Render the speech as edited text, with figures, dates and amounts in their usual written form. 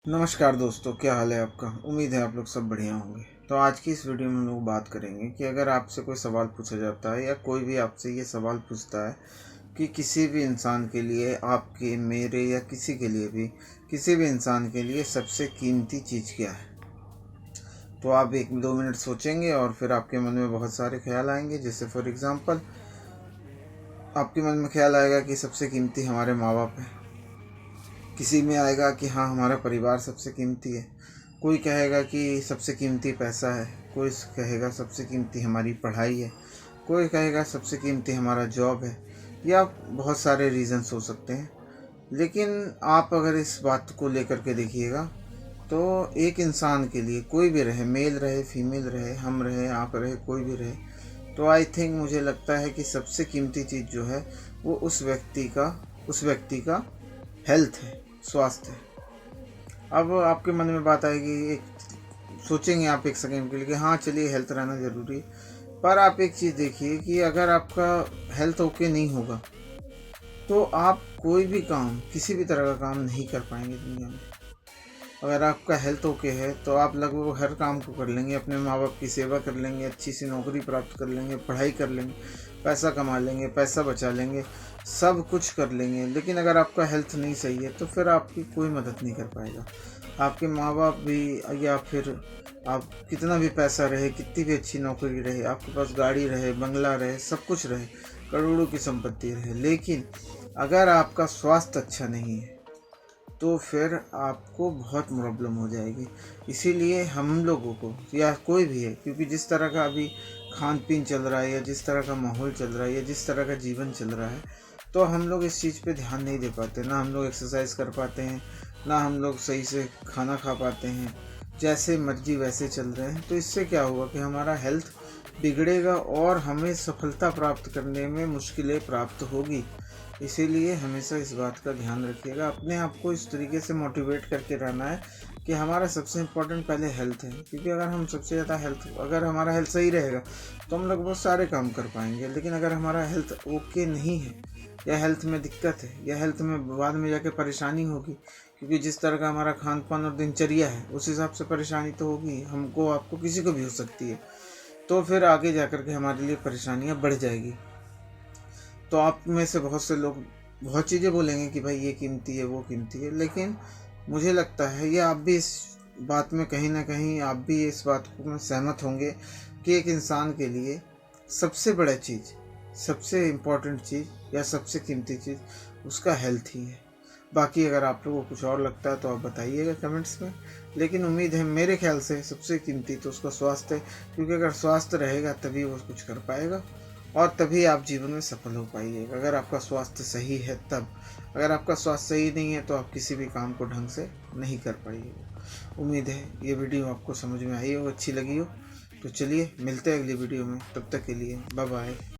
नमस्कार दोस्तों, क्या हाल है आपका। उम्मीद है आप लोग सब बढ़िया होंगे। तो आज की इस वीडियो में हम लोग बात करेंगे कि अगर आपसे कोई सवाल पूछा जाता है या कोई भी आपसे ये सवाल पूछता है कि किसी भी इंसान के लिए, आपके, मेरे या किसी के लिए भी, किसी भी इंसान के लिए सबसे कीमती चीज़ क्या है, तो आप 1-2 मिनट सोचेंगे और फिर आपके मन में बहुत सारे ख्याल आएंगे। जैसे फॉर एग्ज़ाम्पल आपके मन में ख्याल आएगा कि सबसे कीमती हमारे माँ बाप हैं, किसी में आएगा कि हाँ हमारा परिवार सबसे कीमती है, कोई कहेगा कि सबसे कीमती पैसा है, कोई कहेगा सबसे कीमती हमारी पढ़ाई है, कोई कहेगा सबसे कीमती हमारा जॉब है, या बहुत सारे रीज़न्स हो सकते हैं। लेकिन आप अगर इस बात को लेकर के देखिएगा तो एक इंसान के लिए, कोई भी रहे, मेल रहे, फीमेल रहे, हम रहे, आप रहे, कोई भी रहे, तो आई थिंक मुझे लगता है कि सबसे कीमती चीज़ जो है वो उस व्यक्ति का हेल्थ है, स्वास्थ्य है। अब आपके मन में बात आएगी, एक सोचेंगे आप एक सेकंड के लिए कि हाँ चलिए हेल्थ रहना ज़रूरी है, पर आप एक चीज़ देखिए कि अगर आपका हेल्थ ओके नहीं होगा तो आप कोई भी काम, किसी भी तरह का काम नहीं कर पाएंगे दुनिया में। अगर आपका हेल्थ ओके है तो आप लगभग हर काम को कर लेंगे, अपने माँ बाप की सेवा कर लेंगे, अच्छी सी नौकरी प्राप्त कर लेंगे, पढ़ाई कर लेंगे, पैसा कमा लेंगे, पैसा बचा लेंगे, सब कुछ कर लेंगे। लेकिन अगर आपका हेल्थ नहीं सही है तो फिर आपकी कोई मदद नहीं कर पाएगा। आपके माँ बाप भी, या फिर आप कितना भी पैसा रहे, कितनी भी अच्छी नौकरी रहे, आपके पास गाड़ी रहे, बंगला रहे, सब कुछ रहे, करोड़ों की संपत्ति रहे, लेकिन अगर आपका स्वास्थ्य अच्छा नहीं है तो फिर आपको बहुत प्रॉब्लम हो जाएगी। इसीलिए हम लोगों को, या कोई भी है, क्योंकि जिस तरह का अभी खान पीन चल रहा है, या जिस तरह का माहौल चल रहा है, या जिस तरह का जीवन चल रहा है, तो हम लोग इस चीज़ पे ध्यान नहीं दे पाते। ना हम लोग एक्सरसाइज कर पाते हैं, ना हम लोग सही से खाना खा पाते हैं, जैसे मर्जी वैसे चल रहे हैं। तो इससे क्या होगा कि हमारा हेल्थ बिगड़ेगा और हमें सफलता प्राप्त करने में मुश्किलें प्राप्त होगी। इसीलिए हमेशा इस बात का ध्यान रखिएगा, अपने आप को इस तरीके से मोटिवेट करके रहना है कि हमारा सबसे इम्पोर्टेंट पहले हेल्थ है। क्योंकि अगर हम सबसे ज़्यादा अगर हमारा हेल्थ सही रहेगा तो हम लोग बहुत सारे काम कर पाएंगे। लेकिन अगर हमारा हेल्थ ओके नहीं है, या हेल्थ में दिक्कत है, या हेल्थ में बाद में जाके परेशानी होगी, क्योंकि जिस तरह का हमारा खान पान और दिनचर्या है उस हिसाब से परेशानी तो होगी, हमको, आपको, किसी को भी हो सकती है। तो फिर आगे जा कर के हमारे लिए परेशानियाँ बढ़ जाएगी। तो आप में से बहुत से लोग बहुत चीज़ें बोलेंगे कि भाई ये कीमती है, वो कीमती है, लेकिन मुझे लगता है ये आप भी इस बात में कहीं ना कहीं आप भी इस बात को में सहमत होंगे कि एक इंसान के लिए सबसे बड़ा चीज़, सबसे इम्पोर्टेंट चीज़ या सबसे कीमती चीज़ उसका हेल्थ ही है। बाकी अगर आप लोगों को कुछ और लगता है तो आप बताइएगा कमेंट्स में। लेकिन उम्मीद है, मेरे ख्याल से सबसे कीमती तो उसका स्वास्थ्य है, क्योंकि अगर स्वास्थ्य रहेगा तभी वो कुछ कर पाएगा और तभी आप जीवन में सफल हो पाइएगा। अगर आपका स्वास्थ्य सही है तब। अगर आपका स्वास्थ्य सही नहीं है तो आप किसी भी काम को ढंग से नहीं कर पाइएगा। उम्मीद है ये वीडियो आपको समझ में आई हो, अच्छी लगी हो। तो चलिए मिलते हैं अगली वीडियो में, तब तक के लिए बाय बाय।